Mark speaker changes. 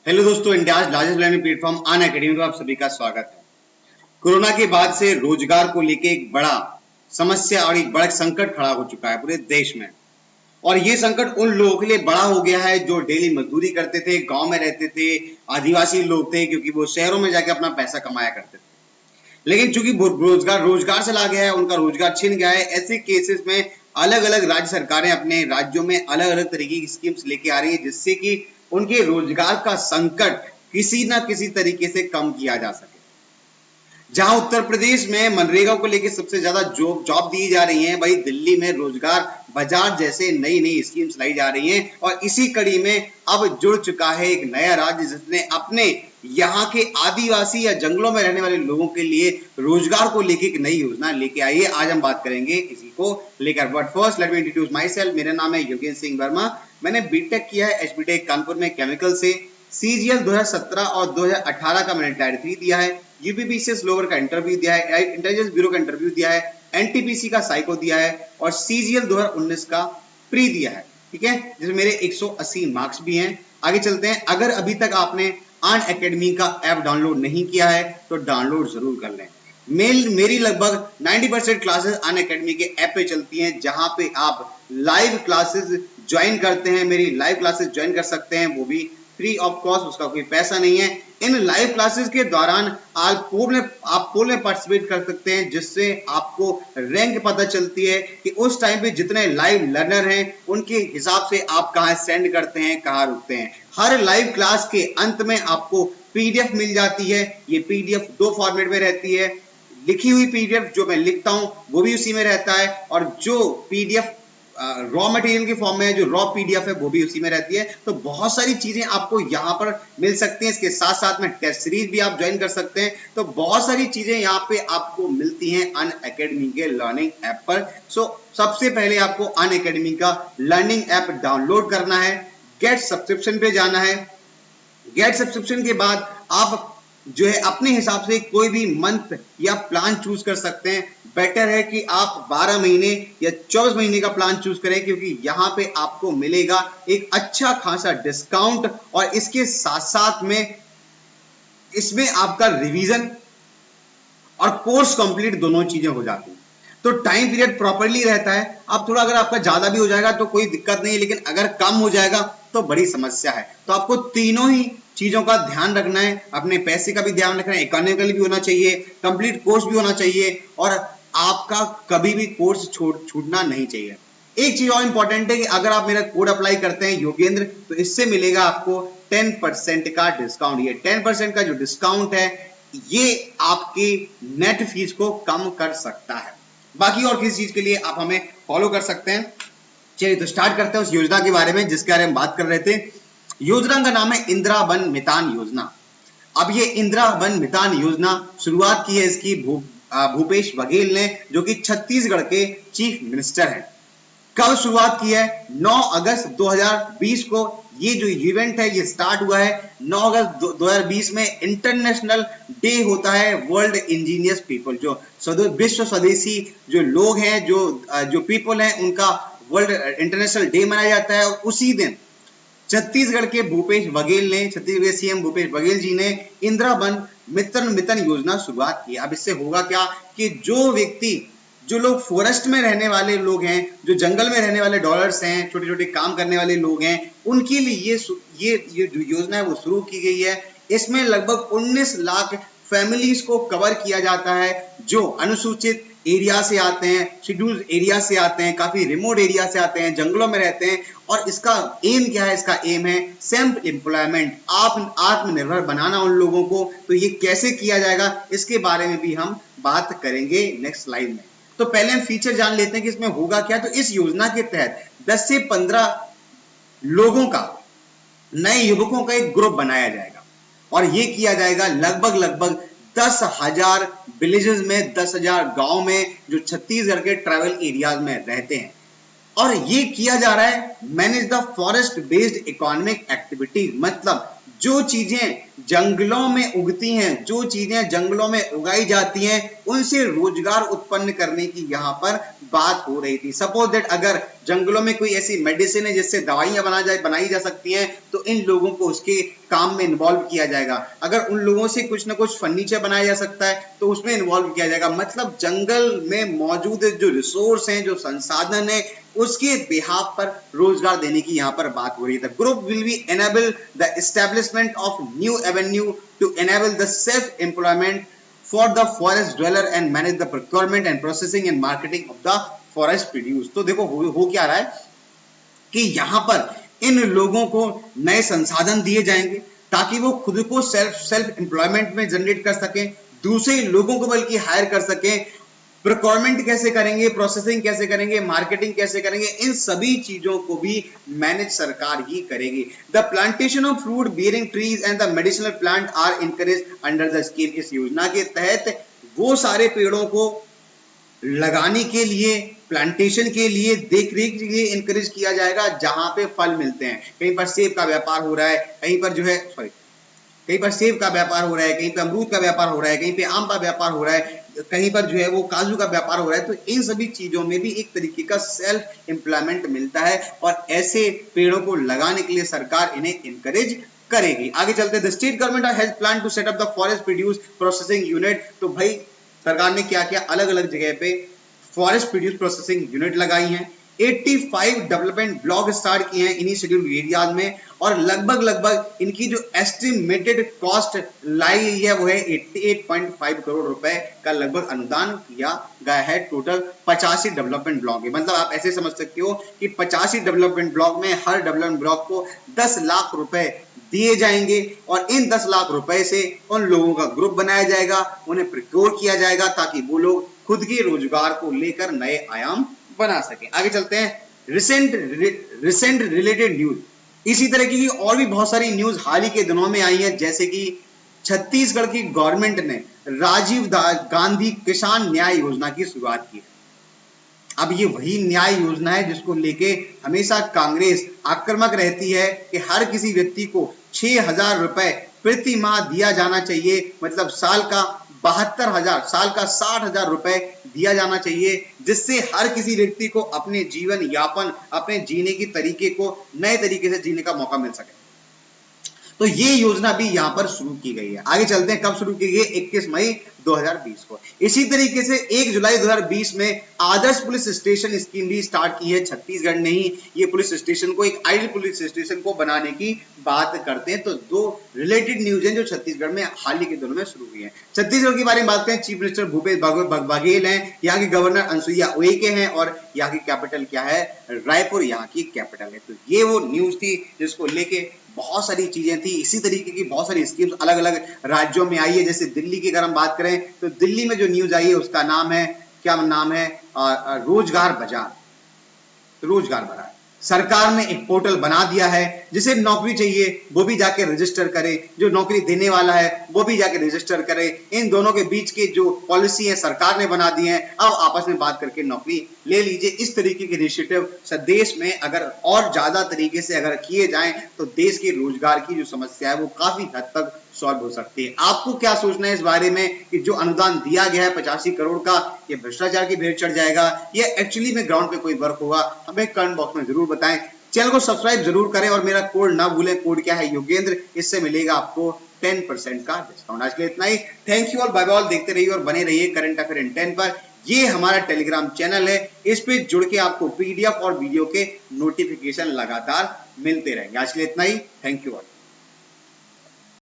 Speaker 1: Hello दोस्तों, India largest learning platform Unacademy में आप सभी का स्वागत है। कोरोना के बाद से रोजगार को लेके एक बड़ा समस्या और एक बड़ा संकट खड़ा हो चुका है पूरे देश में। और ये संकट उन लोगों के लिए बड़ा हो गया है जो डेली मजदूरी करते थे, गांव में रहते थे, आदिवासी लोग थे, क्योंकि वो शहरों में जाके अपना पैसा कमाया करते थे। लेकिन चूंकि रोजगार चला गया है, उनका रोजगार छिन गया है। ऐसे केसेस में अलग अलग राज्य सरकारें अपने राज्यों में अलग अलग तरीके की स्कीम्स लेके आ रही है, जिससे कि उनके रोजगार का संकट किसी ना किसी तरीके से कम किया जा सके। जहां उत्तर प्रदेश में मनरेगा को लेकर सबसे ज्यादा जॉब दी जा रही है, वही दिल्ली में रोजगार बाजार जैसे नई नई स्कीम्स लाई जा रही हैं। और इसी कड़ी में अब जुड़ चुका है एक नया राज्य, जिसने अपने यहाँ के आदिवासी या जंगलों में रहने वाले लोगों के लिए रोजगार को लेकर एक नई योजना लेके आई है। आज हम बात करेंगे इसी को लेकर। But first let me introduce my self. मेरा नाम है योगेंद्र सिंह वर्मा। मैंने बीटेक किया है एचबीटेक कानपुर में केमिकल से। सीजीएल 2017 और 2018 का मैंने टायर 3 दिया है। यूपीपीसीएस लोअर का इंटरव्यू दिया है, इंटेलिजेंस ब्यूरो का इंटरव्यू दिया है, एनटीपीसी का साइको दिया है और सीजीएल 2019 का प्री दिया है। ठीक है, जिसमें मेरे 180 मार्क्स भी हैं। आगे चलते हैं। अगर अभी तक आपने अनअकैडमी का ऐप डाउनलोड नहीं किया है तो डाउनलोड जरूर कर लें। मेरी लगभग 90% क्लासेस अनअकैडमी के ऐप पे चलती हैं, जहां पे आप लाइव क्लासेस ज्वाइन करते हैं। मेरी लाइव क्लासेस ज्वाइन कर सकते हैं, वो भी फ्री ऑफ कॉस्ट, उसका कोई पैसा नहीं है। इन लाइव क्लासेस के दौरान आप पोल में पार्टिसिपेट कर सकते हैं, जिससे आपको रैंक पता चलती है कि उस टाइम पे जितने लाइव लर्नर हैं उनके हिसाब से आप कहाँ सेंड करते हैं, कहाँ रुकते हैं। हर लाइव क्लास के अंत में आपको पीडीएफ मिल जाती है। ये पीडीएफ 2 फॉर्मेट में रहती है। लिखी हुई पीडीएफ जो मैं लिखता हूं वो भी उसी में रहता है, और जो पीडीएफ रॉ मटेरियल के फॉर्म में जो रॉ पीडीएफ है वो भी उसी में रहती है। तो बहुत सारी चीजें आपको यहाँ पर मिल सकती हैं। इसके साथ साथ में टेस्ट सीरीज भी आप ज्वाइन कर सकते हैं। तो बहुत सारी चीजें यहाँ पे आपको मिलती हैं अनअकैडमी के लर्निंग ऐप पर। सबसे पहले आपको अनअकैडमी का लर्निंग ऐप डाउनलोड करना है, गेट सब्सक्रिप्शन पे जाना है। गेट सब्सक्रिप्शन के बाद आप जो है अपने हिसाब से कोई भी मंथ या प्लान चूज कर सकते हैं। बेटर है कि आप 12 महीने या 24 महीने का प्लान चूज करें, क्योंकि यहाँ पे आपको मिलेगा एक अच्छा खासा डिस्काउंट, और इसके साथ साथ में इसमें आपका रिवीजन और कोर्स कंप्लीट दोनों चीजें हो जाती हैं। तो टाइम पीरियड प्रॉपरली रहता है। अब थोड़ा अगर आपका ज्यादा भी हो जाएगा तो कोई दिक्कत नहीं है, लेकिन अगर कम हो जाएगा तो बड़ी समस्या है। तो आपको तीनों ही चीजों का ध्यान रखना है। अपने पैसे का भी ध्यान रखना है, इकोनॉमिकली भी होना चाहिए, कंप्लीट कोर्स भी होना चाहिए, और आपका कभी भी कोर्स छूटना नहीं चाहिए। एक चीज और इंपॉर्टेंट है कि अगर आप मेरा कोड अप्लाई करते हैं योगेंद्र, तो इससे मिलेगा आपको 10% का डिस्काउंट। ये 10% का जो डिस्काउंट है ये आपकी नेट फीस को कम कर सकता है। बाकी और किसी चीज के लिए आप हमें फॉलो कर सकते हैं। चलिए तो स्टार्ट करते हैं उस योजना के बारे में जिसके बारे में बात कर रहे थे। योजना का नाम है इंदिरा वन मितान योजना। अब ये इंदिरा वन मितान योजना शुरुआत की है इसकी भूपेश बघेल ने, जो कि छत्तीसगढ़ के चीफ मिनिस्टर हैं। कब शुरुआत की है? 9 अगस्त 2020 को ये जो इवेंट है ये स्टार्ट हुआ है। 9 अगस्त 2020 में इंटरनेशनल डे होता है वर्ल्ड इंजीनियर्स पीपल, जो विश्व स्वदेशी जो लोग हैं, जो पीपल हैं, उनका वर्ल्ड इंटरनेशनल डे मनाया जाता है। और उसी दिन छत्तीसगढ़ के भूपेश बघेल ने, छत्तीसगढ़ के सीएम भूपेश बघेल जी ने इंदिरा वन मितन योजना शुरुआत की। अब इससे होगा क्या कि जो लोग फॉरेस्ट में रहने वाले लोग हैं, जो जंगल में रहने वाले डॉलर्स हैं, छोटे छोटे काम करने वाले लोग हैं, उनके लिए ये जो योजना है वो शुरू की गई है। इसमें लगभग 19 लाख फैमिलीज को कवर किया जाता है, जो अनुसूचित एरिया से आते हैं, शेड्यूल्ड एरिया से आते हैं, काफी रिमोट एरिया से आते हैं, जंगलों में रहते हैं। और इसका एम क्या है? इसका एम है सेल्फ एम्प्लॉयमेंट, आत्मनिर्भर बनाना उन लोगों को। तो ये कैसे किया जाएगा इसके बारे में भी हम बात करेंगे नेक्स्ट स्लाइड में। तो पहले हम फीचर जान लेते हैं कि इसमें होगा क्या। तो इस योजना के तहत 10 से 15 लोगों का, नए युवकों का एक ग्रुप बनाया जाएगा, और ये किया जाएगा लगभग 10,000 विलेजेस में, 10,000 गांव में, जो छत्तीसगढ़ के ट्राइबल एरियाज में रहते हैं। और ये किया जा रहा है manage the forest based economic activities. मतलब जो चीजें जंगलों में उगती हैं, जो चीजें जंगलों में उगाई जाती हैं, उनसे रोजगार उत्पन्न करने की यहाँ पर बात हो रही थी। सपोज दैट अगर जंगलों में कोई ऐसी मेडिसिन है जिससे दवाइयां बनाई जा सकती हैं, तो इन लोगों को उसके काम में इन्वॉल्व किया जाएगा। अगर उन लोगों से कुछ ना कुछ फर्नीचर बनाया जा सकता है तो उसमें इन्वॉल्व किया जाएगा। मतलब जंगल में मौजूद जो रिसोर्स हैं, जो संसाधन है, उसके बिहाफ पर रोजगार देने की यहाँ पर बात हो रही है। Group will be enable the establishment of new avenue to enable the self employment for the forest dweller and manage the procurement and processing and marketing of the forest produce। तो देखो हो क्या रहा है कि यहाँ पर इन लोगों को नए संसाधन दिए जाएंगे ताकि वो खुद को सेल्फ एम्प्लॉयमेंट में जनरेट कर सकें, दूसरे लोगों को बल्कि हायर कर सकें। प्रोक्योरमेंट कैसे करेंगे, प्रोसेसिंग कैसे करेंगे, मार्केटिंग कैसे करेंगे, इन सभी चीजों को भी मैनेज सरकार ही करेगी। The plantation of fruit bearing trees and the medicinal plant are encourage under the scheme. इस योजना के तहत वो सारे पेड़ों को लगाने के लिए, प्लांटेशन के लिए, देख रेख के लिए इनकरेज किया जाएगा जहां पे फल मिलते हैं। कहीं पर सेब का व्यापार हो रहा है, कहीं पर जो है कहीं पर सेब का व्यापार हो रहा है, कहीं पर अमरूद का व्यापार हो रहा है, कहीं पे आम का व्यापार हो रहा है, कहीं पर जो है वो काजू का व्यापार हो रहा है। तो इन सभी चीजों में भी एक तरीके का सेल्फ एम्प्लॉयमेंट मिलता है और ऐसे पेड़ों को लगाने के लिए सरकार इन्हें इनकरेज करेगी। आगे चलते हैं। The state government has plan to set up the forest produce processing unit. तो भाई सरकार ने क्या किया, अलग अलग जगह पे फॉरेस्ट प्रोड्यूस प्रोसेसिंग यूनिट लगाई हैं। 85 डेवलपमेंट ब्लॉक स्टार्ट किए हैं इन्हीं शेड्यूल एरियाज में और लगभग इनकी जो एस्टिमेटेड कॉस्ट लाई गई है वो है 88.5 करोड़ रुपए का लगभग अनुदान किया गया है। टोटल 85 डेवलपमेंट ब्लॉक है। मतलब आप ऐसे समझ सकते हो कि 85 डेवलपमेंट ब्लॉक में हर डेवलपमेंट ब्लॉक को 10 लाख रुपए दिए जाएंगे और इन 10 लाख रुपए से उन लोगों का ग्रुप बनाया जाएगा, उन्हें प्रिक्योर किया जाएगा ताकि वो लोग खुद के रोजगार को लेकर नए आयाम बना सके। आगे चलते हैं। Recent related news. इसी तरह की और भी बहुत सारी न्यूज हाल ही के दिनों में आई है, जैसे कि छत्तीसगढ़ की गवर्नमेंट ने राजीव गांधी किसान न्याय योजना की शुरुआत की है। अब ये वही न्याय योजना है जिसको लेके हमेशा कांग्रेस आक्रामक रहती है कि हर किसी व्यक्ति को 6,000 रुपए प्रति माह दिया जाना चाहिए। मतलब साल का 72,000, साल का 60,000 रुपए दिया जाना चाहिए, जिससे हर किसी व्यक्ति को अपने जीवन यापन, अपने जीने की तरीके को नए तरीके से जीने का मौका मिल सके। तो ये योजना भी यहाँ पर शुरू की गई है। आगे चलते हैं। कब शुरू की गई? 21 मई 2020 को। इसी तरीके से 1 जुलाई 2020 में आदर्श पुलिस स्टेशन स्कीम भी स्टार्ट की है छत्तीसगढ़ ने ही। ये पुलिस स्टेशन को एक आइडियल पुलिस स्टेशन को बनाने की बात करते हैं। तो दो रिलेटेड न्यूज हैं जो छत्तीसगढ़ में हाल ही के दिनों में शुरू हुई है। छत्तीसगढ़ के बारे में बात करें, चीफ मिनिस्टर भूपेश बघेल हैं, यहाँ की गवर्नर अनुसुईया उइके हैं और यहाँ की कैपिटल क्या है? रायपुर यहाँ की कैपिटल है। तो ये वो न्यूज थी जिसको लेके बहुत सारी चीजें थी। इसी तरीके की बहुत सारी स्कीम्स अलग अलग राज्यों में आई है। जैसे दिल्ली की अगर हम बात करें तो दिल्ली में जो न्यूज आई है उसका नाम है, क्या नाम है? रोजगार बाजार। रोजगार बाजार सरकार ने एक पोर्टल बना दिया है, जिसे नौकरी चाहिए वो भी जाके रजिस्टर करे, जो नौकरी देने वाला है वो भी जाके रजिस्टर करे। इन दोनों के बीच के जो पॉलिसी है सरकार ने बना दी है, अब आपस में बात करके नौकरी ले लीजिए। इस तरीके के इनिशिएटिव देश में अगर और ज्यादा तरीके से अगर किए जाएं तो देश के रोजगार की जो समस्या है वो काफी हद तक सॉल्व हो सकती है। आपको क्या सोचना है इस बारे में कि जो अनुदान दिया गया है 85 करोड़ का, ये भ्रष्टाचार की भेंट चढ़ जाएगा, ये एक्चुअली में ग्राउंड पे कोई वर्क होगा? हमें कमेंट बॉक्स में जरूर बताएं। चैनल को सब्सक्राइब जरूर करें और मेरा कोड ना भूलें। कोड क्या है? योगेंद्र। इससे मिलेगा आपको 10% का डिस्काउंट। आज के लिए इतना ही। Thank you all, bye bye. देखते रहिए और बने रहिए करंट अफेयर इन 10 पर। ये हमारा टेलीग्राम चैनल है, इस पे जुड़ के आपको पीडीएफ और वीडियो के नोटिफिकेशन लगातार मिलते रहेंगे। आज के लिए इतना ही। Thank you all.